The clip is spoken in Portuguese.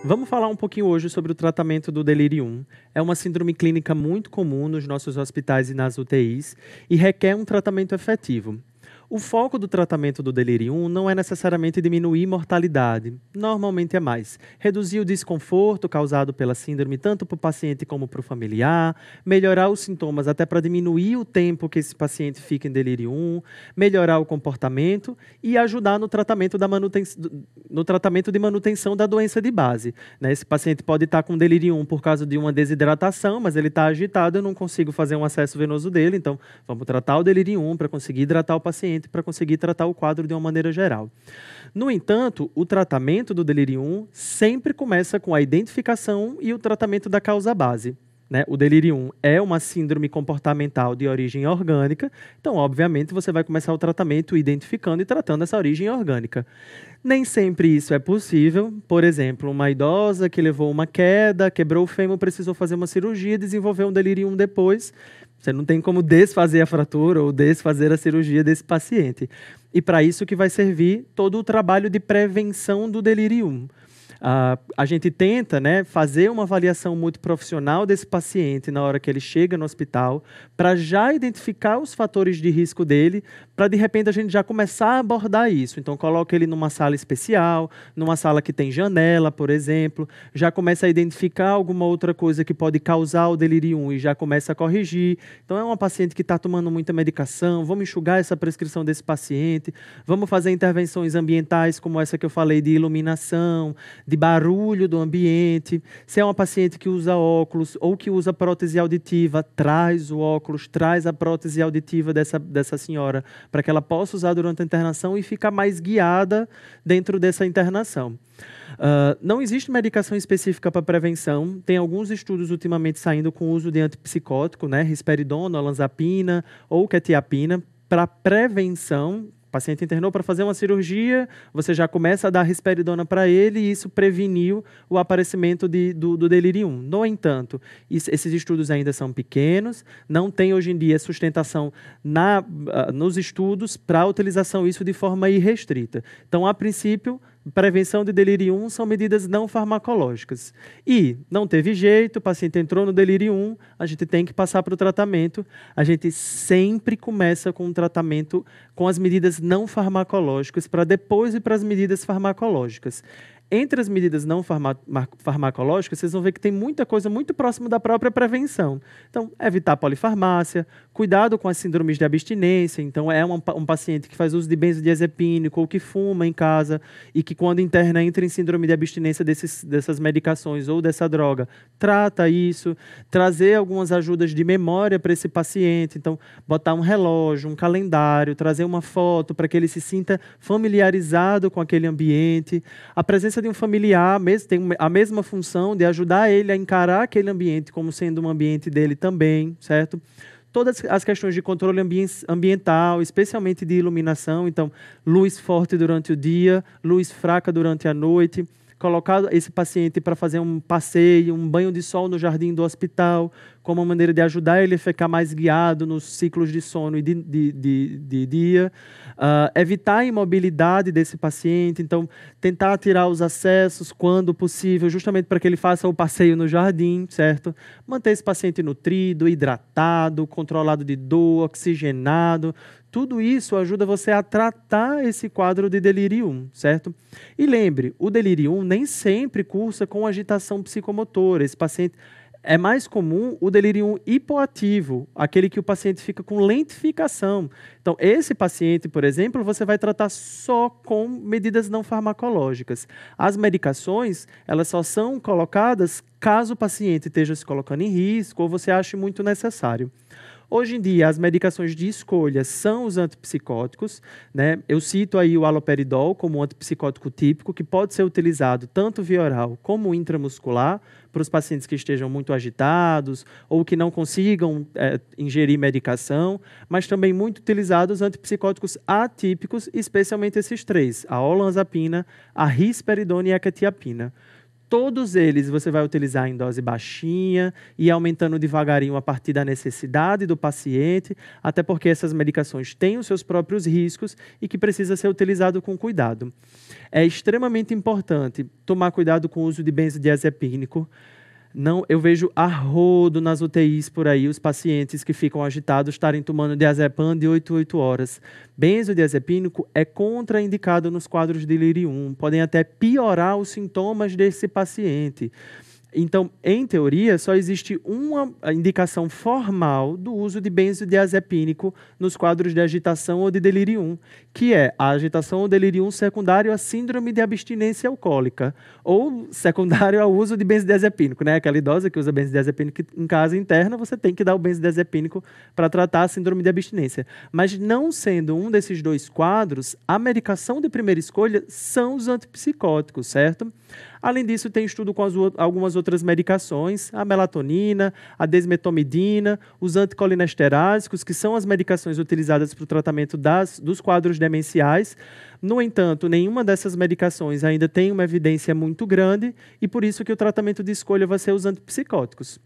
Vamos falar um pouquinho hoje sobre o tratamento do delirium. É uma síndrome clínica muito comum nos nossos hospitais e nas UTIs e requer um tratamento efetivo. O foco do tratamento do delirium não é necessariamente diminuir mortalidade, normalmente é mais reduzir o desconforto causado pela síndrome tanto para o paciente como para o familiar, melhorar os sintomas até para diminuir o tempo que esse paciente fica em delirium, melhorar o comportamento e ajudar no tratamento, no tratamento de manutenção da doença de base. Né? Esse paciente pode estar com delirium por causa de uma desidratação, mas ele está agitado, eu não consigo fazer um acesso venoso dele, então vamos tratar o delirium para conseguir hidratar o paciente, para conseguir tratar o quadro de uma maneira geral. No entanto, o tratamento do delirium sempre começa com a identificação e o tratamento da causa base. Né? O delirium é uma síndrome comportamental de origem orgânica, então, obviamente, você vai começar o tratamento identificando e tratando essa origem orgânica. Nem sempre isso é possível. Por exemplo, uma idosa que levou uma queda, quebrou o fêmur, precisou fazer uma cirurgia, desenvolveu um delirium depois. Você não tem como desfazer a fratura ou desfazer a cirurgia desse paciente. E para isso que vai servir todo o trabalho de prevenção do delirium. A gente tenta, né, fazer uma avaliação muito profissional desse paciente na hora que ele chega no hospital, para já identificar os fatores de risco dele, para de repente a gente já começar a abordar isso. Então, coloca ele numa sala especial, numa sala que tem janela, por exemplo, já começa a identificar alguma outra coisa que pode causar o delirium e já começa a corrigir. Então, é uma paciente que está tomando muita medicação, vamos enxugar essa prescrição desse paciente, vamos fazer intervenções ambientais como essa que eu falei, de iluminação, de barulho do ambiente. Se é uma paciente que usa óculos ou que usa prótese auditiva, traz o óculos, traz a prótese auditiva dessa senhora, para que ela possa usar durante a internação e ficar mais guiada dentro dessa internação. Não existe medicação específica para prevenção. Tem alguns estudos ultimamente saindo com o uso de antipsicótico, né, risperidona, olanzapina ou quetiapina, para prevenção. O paciente internou para fazer uma cirurgia, você já começa a dar risperidona para ele e isso preveniu o aparecimento do delirium. No entanto, esses estudos ainda são pequenos, não tem hoje em dia sustentação nos estudos para a utilização disso de forma irrestrita. Então, a princípio, prevenção de delirium são medidas não farmacológicas. E não teve jeito, o paciente entrou no delirium, a gente tem que passar para o tratamento. A gente sempre começa com um tratamento com as medidas não farmacológicas para depois ir para as medidas farmacológicas. Entre as medidas não farmacológicas, vocês vão ver que tem muita coisa muito próxima da própria prevenção. Então, evitar polifarmácia, cuidado com as síndromes de abstinência. Então, é um paciente que faz uso de benzodiazepínico ou que fuma em casa e que, quando interna, entra em síndrome de abstinência dessas medicações ou dessa droga. Trata isso, trazer algumas ajudas de memória para esse paciente. Então, botar um relógio, um calendário, trazer uma foto para que ele se sinta familiarizado com aquele ambiente. A presença de um familiar tem a mesma função de ajudar ele a encarar aquele ambiente como sendo um ambiente dele também, certo? Todas as questões de controle ambiental, especialmente de iluminação, então, luz forte durante o dia, luz fraca durante a noite, colocar esse paciente para fazer um passeio, um banho de sol no jardim do hospital, como uma maneira de ajudar ele a ficar mais guiado nos ciclos de sono e de dia. Evitar a imobilidade desse paciente, então tentar tirar os acessos quando possível, justamente para que ele faça o passeio no jardim, certo? Manter esse paciente nutrido, hidratado, controlado de dor, oxigenado. Tudo isso ajuda você a tratar esse quadro de delirium, certo? E lembre, o delirium nem sempre cursa com agitação psicomotora. Esse paciente é mais comum o delirium hipoativo, aquele que o paciente fica com lentificação. Então, esse paciente, por exemplo, você vai tratar só com medidas não farmacológicas. As medicações, elas só são colocadas caso o paciente esteja se colocando em risco ou você ache muito necessário. Hoje em dia, as medicações de escolha são os antipsicóticos, né? Eu cito aí o haloperidol como um antipsicótico típico, que pode ser utilizado tanto via oral como intramuscular, para os pacientes que estejam muito agitados ou que não consigam ingerir medicação, mas também muito utilizados antipsicóticos atípicos, especialmente esses três, a olanzapina, a risperidona e a quetiapina. Todos eles você vai utilizar em dose baixinha e aumentando devagarinho a partir da necessidade do paciente, até porque essas medicações têm os seus próprios riscos e que precisa ser utilizado com cuidado. É extremamente importante tomar cuidado com o uso de benzodiazepínico. Não, eu vejo a rodo nas UTIs por aí, os pacientes que ficam agitados estarem tomando diazepam de 8 em 8 horas. Benzodiazepínico é contraindicado nos quadros de delírio 1, podem até piorar os sintomas desse paciente. Então, em teoria, só existe uma indicação formal do uso de benzodiazepínico nos quadros de agitação ou de delírio 1, que é a agitação ou delírio 1 secundário à síndrome de abstinência alcoólica, ou secundário ao uso de benzodiazepínico, né? Aquela idosa que usa benzodiazepínico em casa interna, você tem que dar o benzodiazepínico para tratar a síndrome de abstinência. Mas não sendo um desses dois quadros, a medicação de primeira escolha são os antipsicóticos, certo? Além disso, tem estudo com algumas outras medicações, a melatonina, a desmetomidina, os anticolinesterásicos, que são as medicações utilizadas para o tratamento dos quadros demenciais. No entanto, nenhuma dessas medicações ainda tem uma evidência muito grande e por isso que o tratamento de escolha vai ser os antipsicóticos.